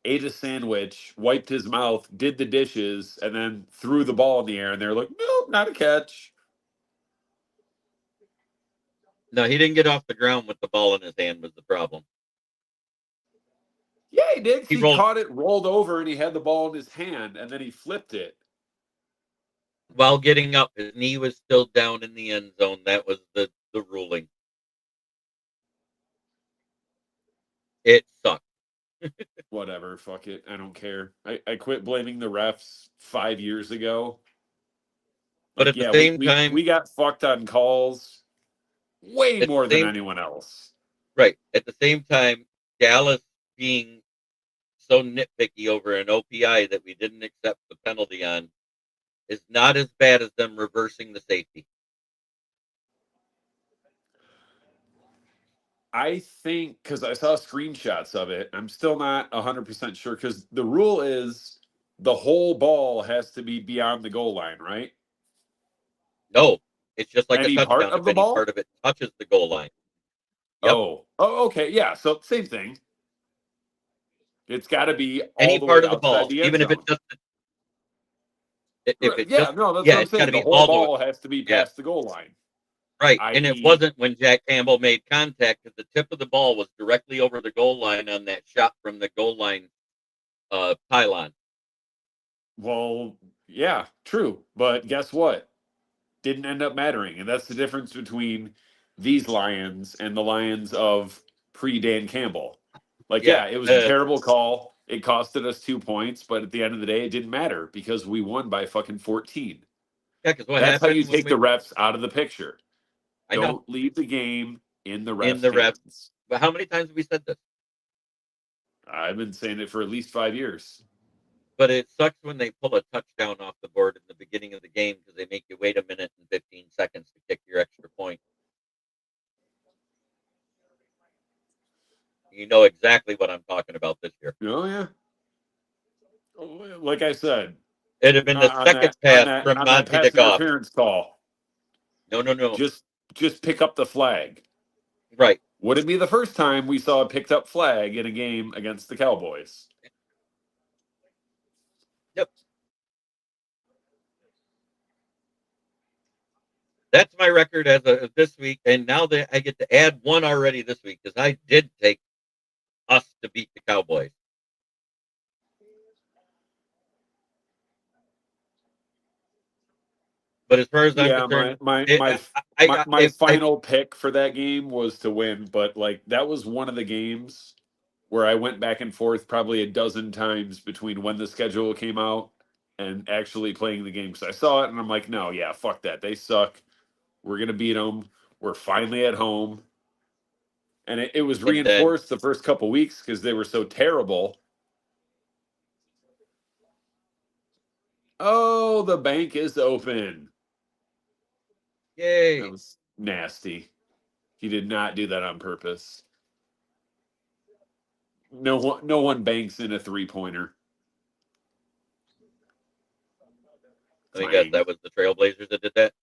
ate a sandwich, wiped his mouth, did the dishes, and then threw the ball in the air. And they're like, nope, not a catch. No, he didn't get off the ground with the ball in his hand was the problem. Yeah, he did. He He rolled caught it, rolled over, and he had the ball in his hand, and then he flipped it. while getting up. His knee was still down in the end zone. That was the ruling. It sucked. Whatever, fuck it. I don't care. I quit blaming the refs 5 years ago. But Like, at the yeah, same time, we got fucked on calls way at more the than same anyone else. right, at the same time, Dallas being so nitpicky over an OPI that we didn't accept the penalty on is not as bad as them reversing the safety. I think because I saw screenshots of it, I'm still not 100% sure because the rule is the whole ball has to be beyond the goal line, right? No, it's just like a Any part touchdown of if the any ball? part of it touches the goal line. Yep. Oh, okay. Yeah. So, same thing. It's got to be all Any the way part of the outside ball, the end even if it zone. just if Right, it yeah. just No, that's yeah, what I'm it's got to saying. The be whole all the way. ball has to be Yeah. past the goal line, Right, and it i.e., wasn't when Jack Campbell made contact because the tip of the ball was directly over the goal line on that shot from the goal line pylon. well, yeah, true. But guess what? Didn't end up mattering. And that's the difference between these Lions and the Lions of pre Dan Campbell. Like, Yeah, yeah, it was a terrible call. It costed us 2 points, but at the end of the day, it didn't matter because we won by fucking 14. yeah. Because what That's how you happened when take the we? refs out of the picture. I know Don't leave the game in the in refs' the ref. hands. But how many times have we said this? I've been saying it for at least 5 years. But it sucks when they pull a touchdown off the board in the beginning of the game because they make you wait a minute and 15 seconds to kick your extra point. You know exactly what I'm talking about this year. Oh, yeah. Like I said, It'd have been the on second that pass from on that Monty to pass Goff. interference call, No. just pick up the flag. Right. Would it be the first time we saw a picked up flag in a game against the Cowboys? Yep. That's my record as of this week, and now that I get to add one already this week because I did take us to beat the Cowboys. But as far as I'm Yeah, concerned, my final pick for that game was to win, but like that was one of the games where I went back and forth probably a dozen times between when the schedule came out and actually playing the game because I saw it and I'm like, no, yeah, fuck that, they suck. We're gonna beat them. We're finally at home, and it was and then reinforced the first couple weeks because they were so terrible. Oh, the bank is open. That yay. was nasty. He did not do that on purpose. No one banks in a 3-pointer. Let me guess, that was the Trailblazers that did that?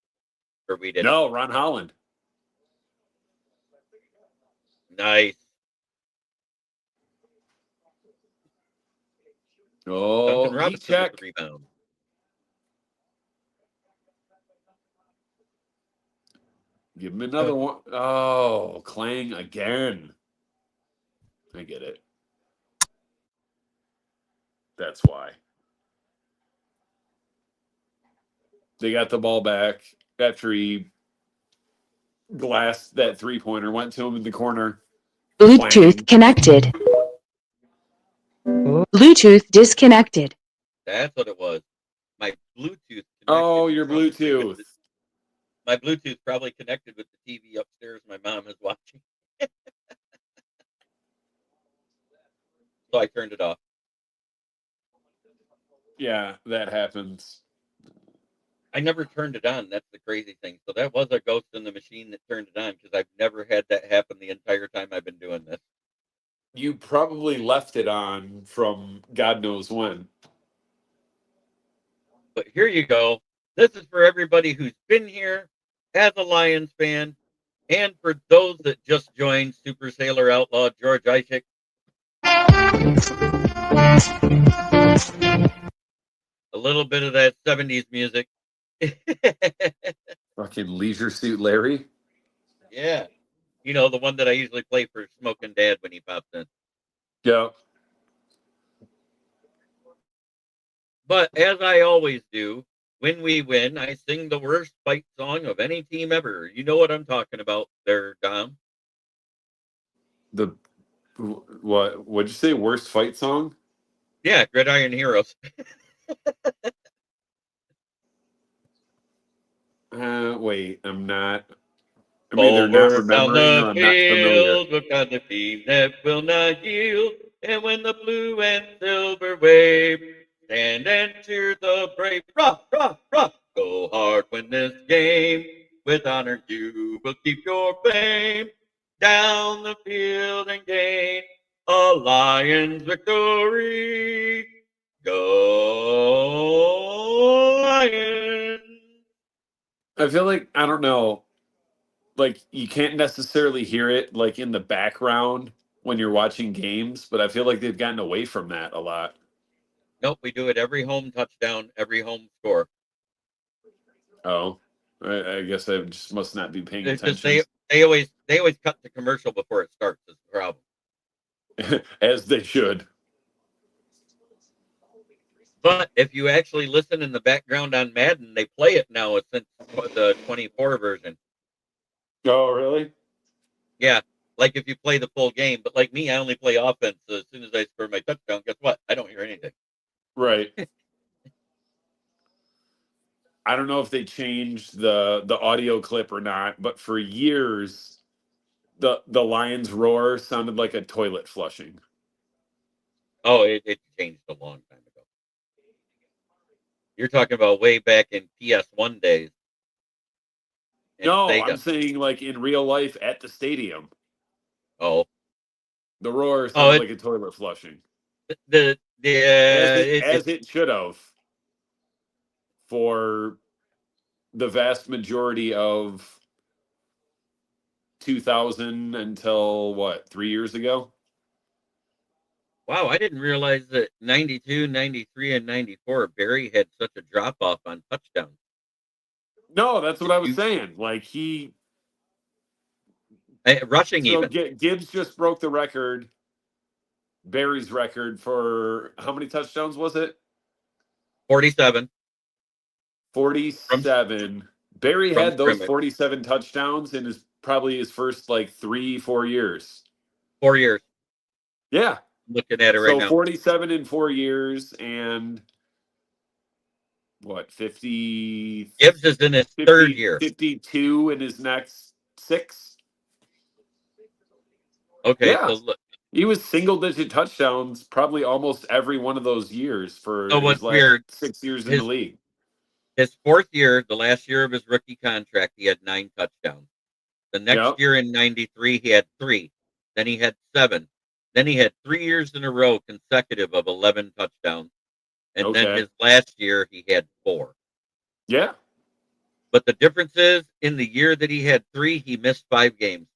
Or we did? No, Ron Holland. Nice. Oh, Duncan heat Robinson check. with the rebound. Give him another one. Oh, Klang again. I get it. That's why. They got the ball back after he glassed that 3-pointer, went to him in the corner. Bluetooth connected. Bluetooth disconnected. That's what it was. My Bluetooth. Oh, your Bluetooth. My Bluetooth probably connected with the TV upstairs my mom is watching. So I turned it off. Yeah, that happens. I never turned it on. That's the crazy thing. So that was a ghost in the machine that turned it on because I've never had that happen the entire time I've been doing this. You probably left it on from God knows when. But here you go. This is for everybody who's been here as a Lions fan, and for those that just joined Super Sailor Outlaw George Ishik. A little bit of that 70s music. Fucking Leisure Suit Larry. Yeah. You know, the one that I usually play for Smoking Dad when he pops in. Yeah. But as I always do, when we win, I sing the worst fight song of any team ever. You know what I'm talking about there, Dom? What'd you say? Worst fight song? Yeah, Gridiron Heroes. Wait, I'm not. I'm Either either not down remembering or the I'm not familiar. field, look on the team that will not yield. And when the blue and silver wave, stand and cheer the brave. Rock, rock, rock. Go hard, win this game. With honor, you will keep your fame. Down the field and gain a Lions victory. Go Lions. I feel like, I don't know, like you can't necessarily hear it like in the background when you're watching games, but I feel like they've gotten away from that a lot. Nope, we do it every home touchdown, every home score. Oh, I guess I just must not be paying It's just attention. they always cut the commercial before it starts. Is the problem. As they should. But if you actually listen in the background on Madden, they play it now since the 24 version. Oh, really? Yeah, like if you play the full game. But like me, I only play offense. So as soon as I score my touchdown, guess what? I don't hear anything. Right. I don't know if they changed the audio clip or not, but for years the Lions roar sounded like a toilet flushing. Oh, it changed a long time ago. You're talking about way back in PS1 days. No, Sega. I'm saying like in real life at the stadium. Oh, The roar sounded like a toilet flushing. as It should have for the vast majority of 2000 until what, 3 years ago? Wow, I didn't realize that 92, 93, and 94, Barry had such a drop off on touchdowns. No, that's what I was saying. Like rushing so even. Gibbs just broke the record, Barry's record for how many touchdowns was it? 47. 47. Barry had those scrimmage. 47 touchdowns in his first like 3-4 years. 4 years. Yeah. Looking at it right now. So 47 in 4 years and what, 50? Gibbs is in his 50, third year. 52 in his next 6. Okay, yeah. so look. He was single-digit touchdowns probably almost every one of those years for his last 6 years in the league. His 4th year, the last year of his rookie contract, he had 9 touchdowns. The next year in 93, he had 3. Then he had 7. Then he had 3 years in a row consecutive of 11 touchdowns. And then Okay. his last year, he had 4. Yeah. But the difference is, in the year that he had 3, he missed 5 games.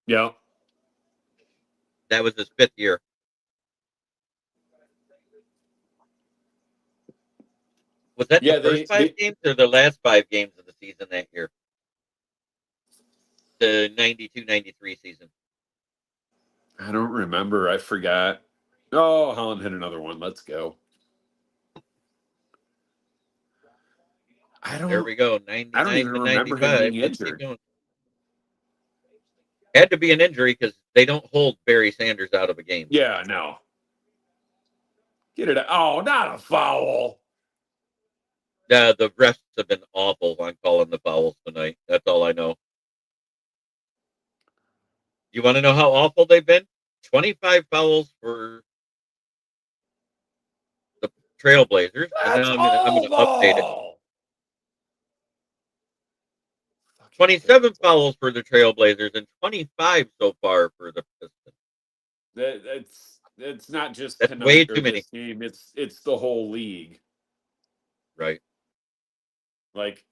Yeah. That was his 5th year. Was that Yeah, the first 5 games or the last 5 games of the season that year? The 92-93 season. I don't remember. I forgot. Oh, Holland hit another one. Let's go. There we go. I don't 99 even to remember him 95. being Let's keep injured. going. Had to be an injury because they don't hold Barry Sanders out of a game. Yeah, no. Get it. Oh, not a foul. The refs have been awful on calling the fouls tonight. That's all I know. You want to know how awful they've been? 25 fouls for the Trailblazers. And That's now I'm gonna update it. awful. 27 fouls for the Trailblazers and 25 so far for the Pistons. That's not just That's tonight way or too many. this game. It's the whole league. Right. Like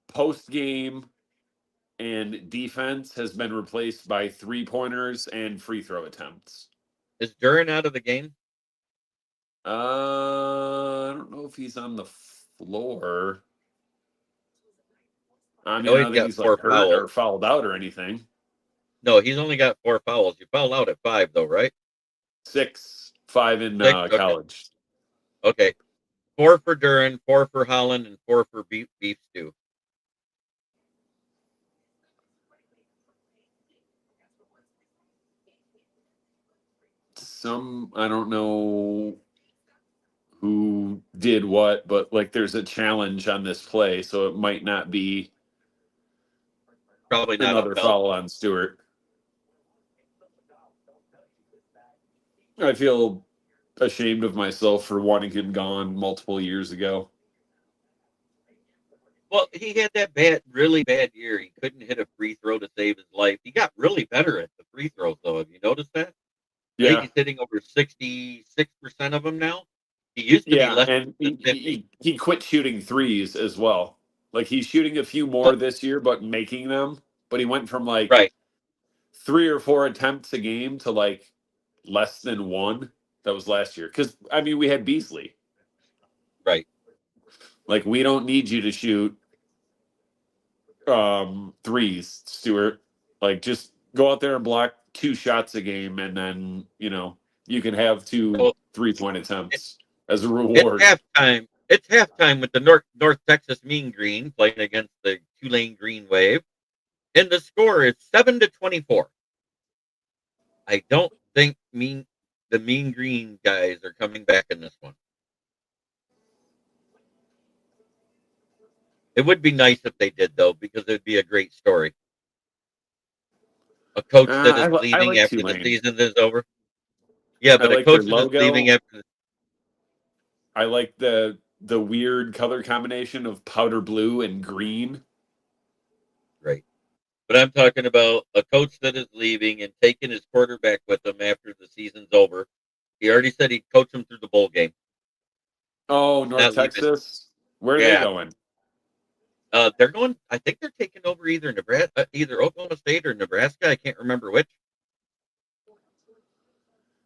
post game and defense has been replaced by 3-pointers and free throw attempts. Is Duran out of the game? I don't know if he's on the floor. I mean, know I he's don't think got he's 4 like hurt fouls. or fouled out or anything. No, he's only got 4 fouls. You foul out at 5 though, right? 6, 5 in 6? Okay. college. Okay. 4 for Duran, 4 for Holland, and 4 for Beef Stew. I don't know who did what, but like there's a challenge on this play, so it might not be Probably not another upheld. foul on Stewart. I feel ashamed of myself for wanting him gone multiple years ago. Well, he had that really bad year. He couldn't hit a free throw to save his life. He got really better at the free throws, though. Have you noticed that? I think he's hitting over 66% of them now. He used to be less and than 50. he quit shooting threes as well. Like he's shooting a few more this year, but making them. But he went from like 3 or 4 attempts a game to like less than 1. That was last year. Because I mean, we had Beasley. Right. Like we don't need you to shoot threes, Stewart. Like just go out there and block 2 shots a game, and then you can have 2 3-point attempts as a reward. It's halftime. It's halftime with the North Texas Mean Green playing against the Tulane Green Wave, and the score is 7-24. I don't think the Mean Green guys are coming back in this one. It would be nice if they did, though, because it would be a great story. A coach that is leaving after Tulane. the season is over. Yeah, but a coach that is leaving after. I like the weird color combination of powder blue and green. Right. But I'm talking about a coach that is leaving and taking his quarterback with him after the season's over. He already said he'd coach him through the bowl game. Oh, North Texas? Where are they going? They're going. I think they're taking over either Oklahoma State or Nebraska. I can't remember which.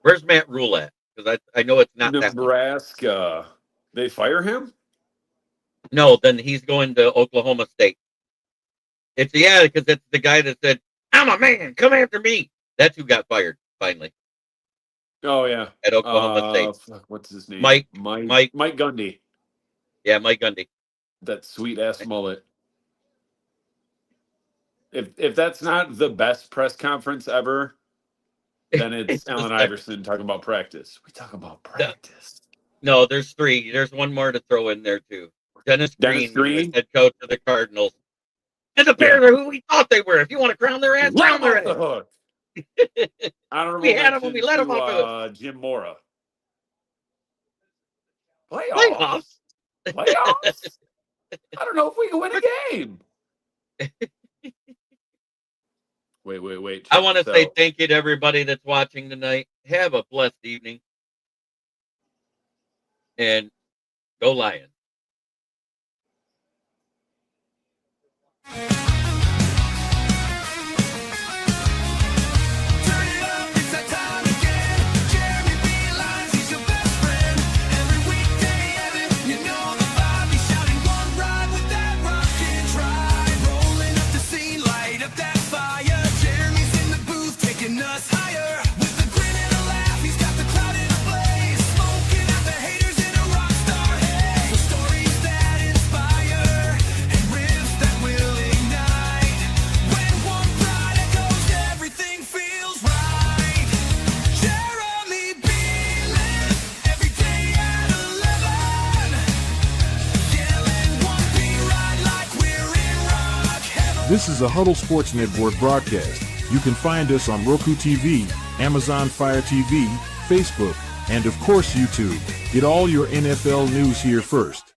Where's Matt Rule at? Because I know it's not Nebraska. They fire him? No, then he's going to Oklahoma State. Because it's the guy that said, "I'm a man, come after me." That's who got fired finally. Oh yeah, at Oklahoma State. What's his name? Mike Gundy. Yeah, Mike Gundy. That sweet ass mullet. If that's not the best press conference ever, then it's Allen Iverson talking about practice. We talk about practice. No, there's 3. There's one more to throw in there too. Dennis Green, head coach of the Cardinals. And the Bears are who we thought they were. If you want to crown their ass, crown their ass. The hook. We had him when we let him off the hook. Jim Mora. Playoffs. Playoffs? I don't know if we can win a game. Wait. I want to say So, thank you to everybody that's watching tonight. Have a blessed evening. And go Lions. Turn it up, it's that time again. Jeremy B. Lyons, he's your best friend. Every weekday, Evan, you know the vibe. He's shouting one ride with that rockin' drive. Rolling up the scene, light up that fire. Jeremy's in the booth, taking us higher. With a grin and a laugh, he's got the crowd in a blaze. Smoking out the haters in a rock star haze. The stories that inspire and riffs that will ignite. When one pride echoes, everything feels right. Jeremy Beelan, every day at 11. Yelling 1B ride like we're in rock heaven. This is a Huddle Sports Network broadcast. You can find us on Roku TV, Amazon Fire TV, Facebook, and of course YouTube. Get all your NFL news here first.